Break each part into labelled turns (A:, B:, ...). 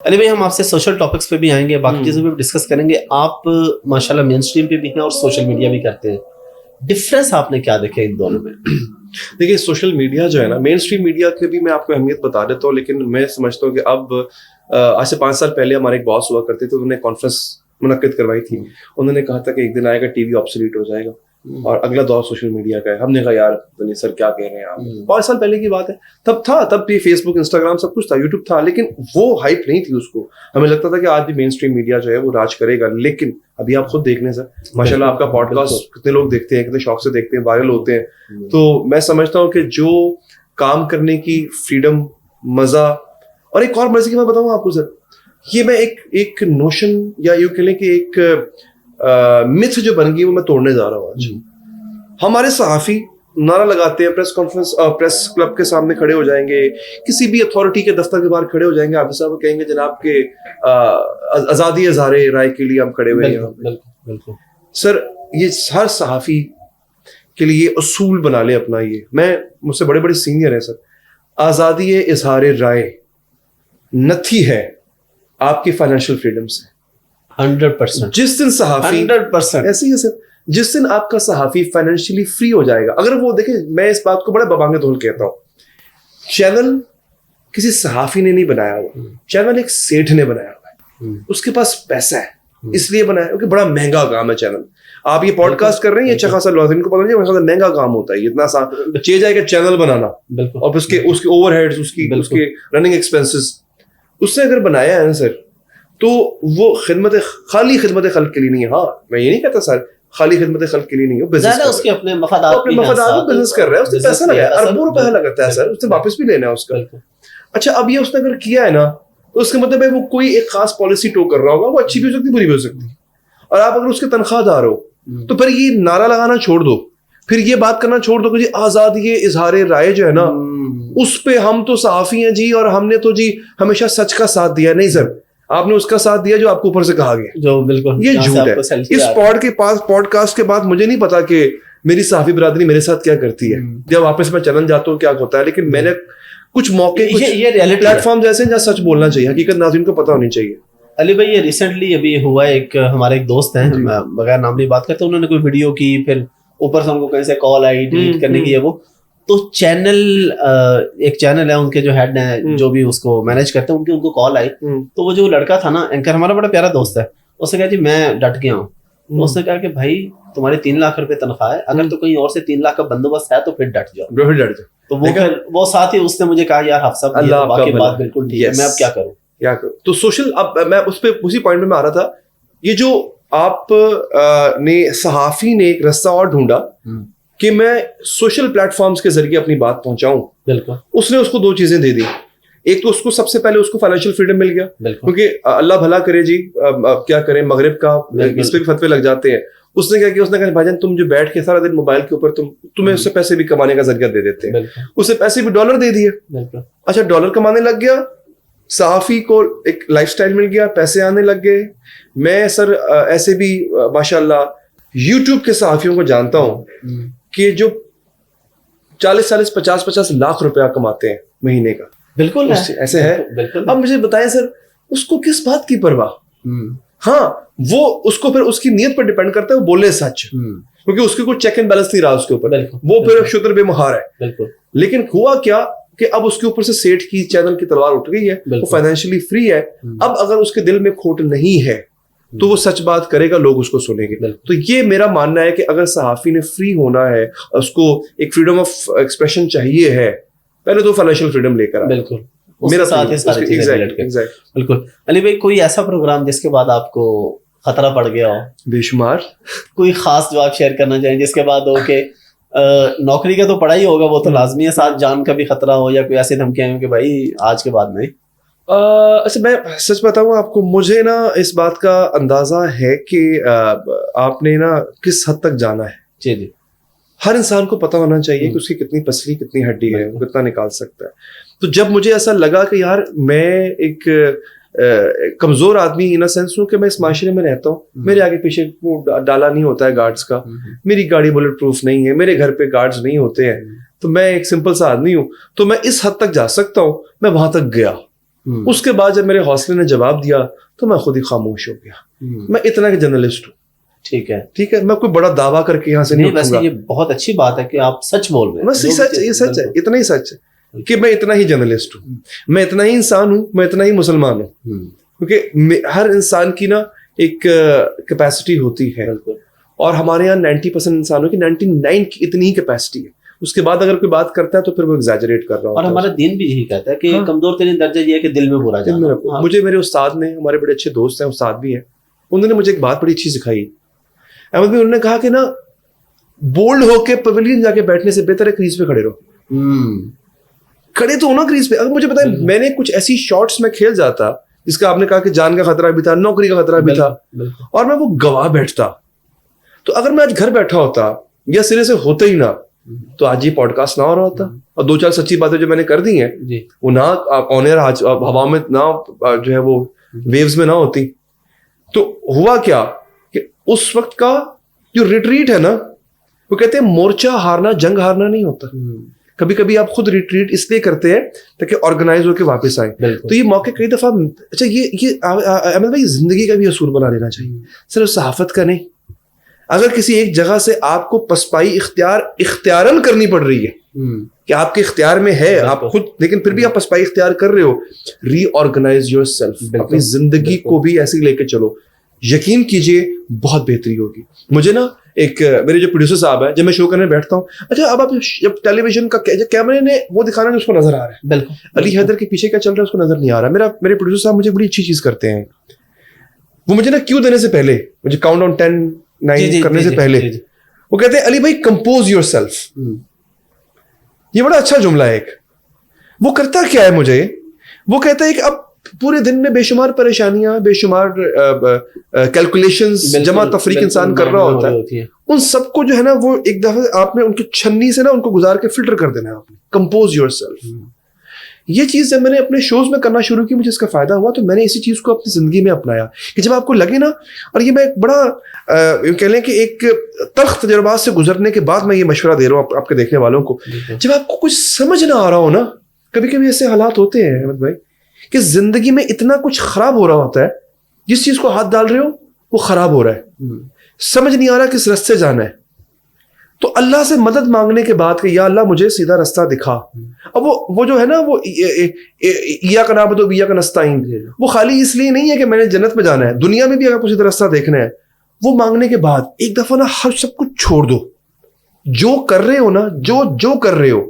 A: علی بھائی ہم آپ سے سوشل ٹاپکس پہ بھی آئیں گے, باقی چیزوں پہ بھی ڈسکس کریں گے. آپ ماشاءاللہ مین اسٹریم پہ بھی ہیں اور سوشل میڈیا بھی کرتے ہیں, ڈفرینس آپ نے کیا دیکھا ان دونوں میں؟
B: دیکھیے سوشل میڈیا جو ہے نا, مین اسٹریم میڈیا کی بھی میں آپ کو اہمیت بتا دیتا ہوں, لیکن میں سمجھتا ہوں کہ اب آج سے 5 سال پہلے ہمارے ایک باس ہوا کرتے تھے, انہوں نے کانفرنس منعقد کروائی تھی. انہوں نے کہا تھا کہ ایک دن آئے گا ٹی وی آبسولیٹ ہو جائے گا اور اگلا دور سوشل میڈیا کا ہے. ہم نے کہا یار سر کیا کہہ رہے ہیں آپ, 5 سال پہلے کی بات ہے. تب تھا, تب بھی فیس بک, انسٹاگرام سب کچھ تھا, یوٹیوب تھا, لیکن وہ ہائپ نہیں تھی اس کو. ہمیں لگتا تھا کہ آج بھی مین اسٹریم میڈیا جو ہے وہ راج کرے گا, لیکن ابھی آپ خود دیکھ لیں سر, ماشاء اللہ آپ کا پوڈ کاسٹ کتنے لوگ دیکھتے ہیں, کتنے شوق سے دیکھتے ہیں, وائرل ہوتے ہیں. تو میں سمجھتا ہوں کہ جو کام کرنے کی فریڈم, مزہ, اور ایک اور مزے کی میں بتاؤں آپ کو سر, یہ میں ایک نوشن یا یوں کہہ لیں کہ ایک متھ جو بن گئی وہ میں توڑنے جا رہا ہوں آج. ہمارے صحافی نعرہ لگاتے ہیں, پریس کانفرنس, پریس کلب کے سامنے کھڑے ہو جائیں گے, کسی بھی اتھارٹی کے دفتر کے باہر کھڑے ہو جائیں گے, آپ صاحب کہیں گے جناب کے آزادی اظہار رائے کے لیے ہم کھڑے ہوئے ہیں.
A: بالکل
B: سر یہ ہر صحافی کے لیے اصول بنا لے اپنا. یہ میں مجھ سے بڑے بڑے سینئر ہیں سر, آزادی اظہار رائے نتھی ہے آپ کی فائنینشیل فریڈم سے
A: 100%.
B: جس دن صحافی
A: 100%
B: ایسے ہی ہے سر, جس دن آپ کا صحافی فائنینشیلی فری ہو جائے گا, اگر وہ دیکھیں, میں اس بات کو بڑے ببانگ دھول کہتا ہوں, چینل کسی صحافی نے نہیں بنایا ہوا, چینل ایک سیٹھ نے بنایا ہوا ہے, اس کے پاس پیسہ ہے اس لیے بنایا, کیونکہ بڑا مہنگا کام ہے چینل. آپ یہ پوڈ کاسٹ کر رہے ہیں, یہ اچھا خاصا لازم کو پتا نہیں ہے, مہنگا کام ہوتا ہے, اتنا سا چیز ہے کہ چینل بنانا, اور اس کے اوور ہیڈز, اس کے رننگ ایکسپینسز, اس نے اگر بنایا ہے نا سر, تو وہ خالی خدمت خلق کے لیے نہیں ہے. ہاں میں یہ نہیں کہتا سر خالی خدمت خلق کے لیے نہیں ہو, بزنس
A: اس کے اپنے مفادات
B: بزنس کر رہا ہے, اس نے پیسہ لگایا, اربوں روپے لگتا ہے سر, اس نے واپس بھی لینا ہے اس کا. اچھا اب یہ اس نے اگر کیا ہے نا, تو اس کا مطلب ہے وہ کوئی ایک خاص پالیسی ٹو کر رہا ہوگا, وہ اچھی بھی ہو سکتی, بری بھی ہو سکتی. اور آپ اگر اس کے تنخواہ دار ہو تو پھر یہ نعرہ لگانا چھوڑ دو, پھر یہ بات کرنا چھوڑ دو کہ جی آزادی اظہار رائے جو ہے نا, اس پہ ہم تو صحافی ہیں جی, اور ہم نے تو جی ہمیشہ سچ کا ساتھ دیا. نہیں سر, آپ نے اس کا ساتھ دیا جو آپ کو اوپر سے کہا گیا,
A: جو بالکل
B: یہ جھوٹ ہے. اس پوڈ کاسٹ کے بعد مجھے نہیں پتا کہ میری صحافی برادری میرے ساتھ کیا کرتی ہے, جب واپس میں چلن جاتا ہوں کیا ہوتا ہے, لیکن میں نے کچھ موقع پلیٹ فارم جیسے جہاں سچ بولنا چاہیے, حقیقت ناظرین کو پتا ہونی چاہیے.
A: علی بھائی یہ ریسنٹلی ابھی ہوا ہے, ہمارے ایک دوست ہیں, بغیر نام نہیں بات کرتے, انہوں نے کوئی ویڈیو کی, پھر اوپر سے ان کو کہیں سے کال آئی ڈیلیٹ کرنے کی ہے وہ, تو چینل ایک چینل ہے ان کے جو ہیڈ ہیں, جو بھی اس کو مینیج کرتے ہیں, ان کو کال آئی, تو وہ جو لڑکا تھا نا اینکر, ہمارا بڑا پیارا دوست ہے, اس نے کہا جی میں ڈٹ گیا ہوں. تو اس نے کہا کہ بھائی تمہاری 3 لاکھ روپے تنخواہ ہے, اگر تو کہیں اور سے 3 لاکھ کا بندوبست ہے تو پھر ڈٹ جاؤ. تو وہ ساتھ ہی اس نے مجھے کہا یار حفصہ باقی بات بالکل ٹھیک ہے, میں اب کیا کروں.
B: تو سوشل, اب میں اس پہ اسی پوائنٹ میں آ رہا تھا, یہ جو آپ نے صحافی نے ایک رستہ اور ڈھونڈا کہ میں سوشل پلیٹ فارمز کے ذریعے اپنی بات پہنچاؤں.
A: بالکل
B: اس نے اس کو 2 چیزیں دے دی. ایک تو اس کو سب سے پہلے اس کو فائنینشیل فریڈم مل گیا, کیونکہ اللہ بھلا کرے جی, کیا کریں, مغرب کا اس پہ بھی فتوے لگ جاتے ہیں. اس نے کیا کیا, اس نے کہا بھائی جان تم جو بیٹھ کے سارا دن موبائل کے اوپر, تمہیں اس سے پیسے بھی کمانے کا ذریعہ دے دیتے ہیں. اسے پیسے بھی ڈالر دے دیے. اچھا ڈالر کمانے لگ گیا, صحافی کو ایک لائف سٹائل مل گیا, پیسے آنے لگ گئے. میں سر ایسے بھی ماشاء اللہ یوٹیوب کے صحافیوں کو جانتا ہوں کہ جو 40 50 لاکھ روپیہ کماتے ہیں مہینے کا.
A: بالکل
B: ایسے ہے. اب مجھے بتائیں سر, اس کو کس بات کی پرواہ؟ ہاں وہ اس کو پھر اس کی نیت پر ڈیپینڈ کرتا ہے, وہ بولے سچ, کیونکہ اس کے کوئی چیک اینڈ بیلنس نہیں رہا اس کے اوپر, وہ پھر شتر بے مہار ہے. لیکن ہوا کیا کہ اب اس کے اوپر سے سیٹھ کی چینل کی تلوار اٹھ گئی ہے, وہ فائنینشیلی فری ہے. اب اگر اس کے دل میں کھوٹ نہیں ہے تو وہ سچ بات کرے گا, لوگ اس کو سنیں گے. تو یہ میرا ماننا ہے کہ اگر صحافی نے فری ہونا ہے, اس کو ایک فریڈم آف ایکسپریشن چاہیے ہے, پہلے تو فائنینشیل فریڈم لے کر.
A: بالکل میرا ساتھ ساری چیزیں بالکل. علی بھائی کوئی ایسا پروگرام جس کے بعد آپ کو خطرہ پڑ گیا ہو؟
B: بے شمار.
A: کوئی خاص جو آپ شیئر کرنا چاہیں جس کے بعد ہو کہ نوکری کا تو پڑا ہی ہوگا, وہ تو لازمی ہے, ساتھ جان کا بھی خطرہ ہو, یا کوئی ایسی دھمکیاں ہوں کہ بھائی آج کے بعد نہیں؟
B: اچھا میں سچ بتاؤں آپ کو, مجھے نا اس بات کا اندازہ ہے کہ آپ نے نا کس حد تک جانا ہے.
A: جی جی,
B: ہر انسان کو پتا ہونا چاہیے کہ اس کی کتنی پسلی کتنی ہڈی ہے, وہ کتنا نکال سکتا ہے. تو جب مجھے ایسا لگا کہ یار میں ایک کمزور آدمی ان سینس ہوں کہ میں اس معاشرے میں رہتا ہوں, میرے آگے پیچھے ڈالا نہیں ہوتا ہے گارڈز کا, میری گاڑی بلٹ پروف نہیں ہے, میرے گھر پہ گارڈز نہیں ہوتے ہیں, تو میں ایک سمپل سا آدمی ہوں, تو میں اس حد تک جا سکتا ہوں, میں وہاں تک گیا. اس کے بعد جب میرے حوصلے نے جواب دیا تو میں خود ہی خاموش ہو گیا. میں اتنا کہ جرنلسٹ ہوں. ٹھیک ہے, میں کوئی بڑا دعویٰ کر کے یہاں سے نہیں.
A: ویسے یہ بہت اچھی بات ہے کہ آپ سچ بول رہے ہیں.
B: بس یہ سچ ہے, اتنا ہی سچ ہے کہ میں اتنا ہی جرنلسٹ ہوں, میں اتنا ہی انسان ہوں, میں اتنا ہی مسلمان ہوں. کیونکہ ہر انسان کی نا ایک کیپیسٹی ہوتی ہے, اور ہمارے یہاں 90% انسانوں کی 99 کی اتنی ہی کیپیسٹی ہے. اس کے بعد اگر کوئی بات کرتا ہے تو پھر وہ ایگزیجریٹ کر رہا ہوتا ہے. اور
A: ہمارا دین بھی یہی کہتا ہے کہ کمزور ترین درجہ یہ ہے کہ دل میں برا جانا.
B: مجھے میرے استاد نے, ہمارے بڑے اچھے دوست ہیں, استاد بھی ہیں, انہوں نے مجھے ایک بات بڑی اچھی سکھائی. احمد بھائی, انہوں نے کہا کہ نا بولڈ ہو کے پویلین جا کے بیٹھنے سے بہتر ہے کریز پہ کھڑے رہو. کھڑے تو ہونا کریز پہ. اگر مجھے پتا ہے میں نے کچھ ایسی شارٹس میں کھیل جاتا جس کا آپ نے کہا کہ جان کا خطرہ بھی تھا, نوکری کا خطرہ بھی تھا, اور میں وہ گواہ بیٹھتا, تو اگر میں آج گھر بیٹھا ہوتا یا سرے سے ہوتا ہی نہ تو آج یہ پوڈ کاسٹ نہ ہو رہا ہوتا, اور 2-4 سچی باتیں جو میں نے کر دی ہیں وہ نہ آن ایئر ہوا میں نہ جو ہے وہ ویوز میں نہ ہوتی. تو ہوا کیا کہ اس وقت کا جو ریٹریٹ ہے نا, وہ کہتے ہیں مورچہ ہارنا جنگ ہارنا نہیں ہوتا. کبھی کبھی آپ خود ریٹریٹ اس لیے کرتے ہیں تاکہ آرگنائز ہو کے واپس آئیں. تو یہ موقع کئی دفعہ, اچھا یہ احمد بھائی زندگی کا بھی اصول بنا لینا چاہیے, صرف صحافت کا نہیں. اگر کسی ایک جگہ سے آپ کو پسپائی اختیاراً کرنی پڑ رہی ہے کہ آپ کے اختیار میں ہے آپ خود, لیکن پھر بھی آپ پسپائی اختیار کر رہے ہو, ری آرگنائز یور سیلف. اپنی زندگی کو بھی ایسے لے کے چلو, یقین کیجئے بہت بہتری ہوگی. مجھے نا ایک میرے جو پروڈیوسر صاحب ہیں, جب میں شو کرنے بیٹھتا ہوں, اچھا اب آپ جب ٹیلی ویژن کا کیمرے نے وہ دکھانا ہے اس کو نظر آ رہا ہے, بالکل علی حیدر کے پیچھے کیا چل رہا ہے اس کو نظر نہیں آ رہا. میرے پروڈیوسر صاحب مجھے بڑی اچھی چیز کرتے ہیں, وہ مجھے نا کیوں دینے سے پہلے, مجھے کاؤنٹ ڈاؤن 10-9 کرنے سے پہلے وہ کہتے ہیں علی بھائی کمپوز یور سیلف. یہ بڑا اچھا جملہ ہے ایک. وہ کرتا کیا ہے مجھے, وہ کہتا ہے کہ اب پورے دن میں بے شمار پریشانیاں, بے شمار کیلکولیشنز جمع تفریق انسان کر رہا ہوتا ہے, ان سب کو جو ہے نا وہ ایک دفعہ آپ نے ان کی چھنی سے نا ان کو گزار کے فلٹر کر دینا ہے. آپ نے کمپوز یور سیلف. یہ چیز جب میں نے اپنے شوز میں کرنا شروع کی, مجھے اس کا فائدہ ہوا, تو میں نے اسی چیز کو اپنی زندگی میں اپنایا کہ جب آپ کو لگے نا, اور یہ میں ایک بڑا کہہ لیں کہ ایک تلخ تجربات سے گزرنے کے بعد میں یہ مشورہ دے رہا ہوں آپ کے دیکھنے والوں کو, جب آپ کو کچھ سمجھ نہ آ رہا ہو نا, کبھی کبھی ایسے حالات ہوتے ہیں احمد بھائی کہ زندگی میں اتنا کچھ خراب ہو رہا ہوتا ہے, جس چیز کو ہاتھ ڈال رہے ہو وہ خراب ہو رہا ہے, سمجھ نہیں آ رہا کس راستے جانا ہے, تو اللہ سے مدد مانگنے کے بعد کہ یا اللہ مجھے سیدھا راستہ دکھا. اب وہ جو ہے نا وہ ایاک نعبد و ایاک نستعین, وہ خالی اس لیے نہیں ہے کہ میں نے جنت میں جانا ہے, دنیا میں بھی اگر کچھ راستہ دیکھنا ہے, وہ مانگنے کے بعد ایک دفعہ نا ہر سب کچھ چھوڑ دو. جو کر رہے ہو نا, جو کر رہے ہو,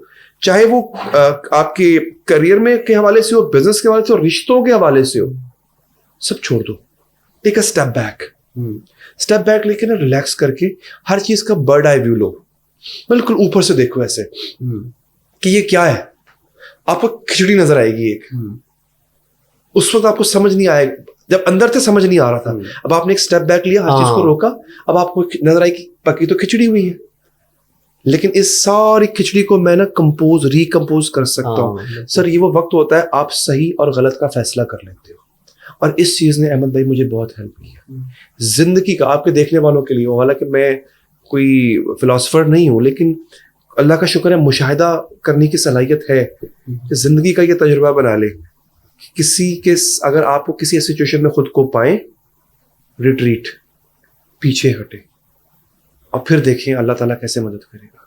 B: چاہے وہ آپ کے کریئر میں کے حوالے سے ہو, بزنس کے حوالے سے ہو, رشتوں کے حوالے سے ہو, سب چھوڑ دو. ٹیک اے اسٹیپ بیک لے کے نا ریلیکس کر کے ہر چیز کا برڈ آئی ویو لو, بالکل اوپر سے دیکھو ایسے کہ یہ کیا ہے. آپ کو کھچڑی نظر آئے گی ایک, اس وقت آپ کو سمجھ نہیں آئے, جب اندر سے سمجھ نہیں آ رہا تھا, اب آپ نے ایک اسٹیپ بیک لیا, ہر چیز کو روکا, اب آپ کو نظر آئی کہ پکی تو کھچڑی ہوئی ہے, لیکن اس ساری کھچڑی کو میں نا ریکمپوز کر سکتا ہوں. سر یہ وہ وقت ہوتا ہے آپ صحیح اور غلط کا فیصلہ کر لیتے ہو, اور اس چیز نے احمد بھائی مجھے بہت ہیلپ کیا زندگی کا. آپ کے دیکھنے والوں کے لیے, حالانکہ میں کوئی فلاسفر نہیں ہوں, لیکن اللہ کا شکر ہے مشاہدہ کرنے کی صلاحیت ہے کہ زندگی کا یہ تجربہ بنا لے, اگر آپ کو کسی سچویشن میں خود کو پائیں, ریٹریٹ, پیچھے ہٹے, اور پھر دیکھیں اللہ تعالیٰ کیسے مدد کرے گا.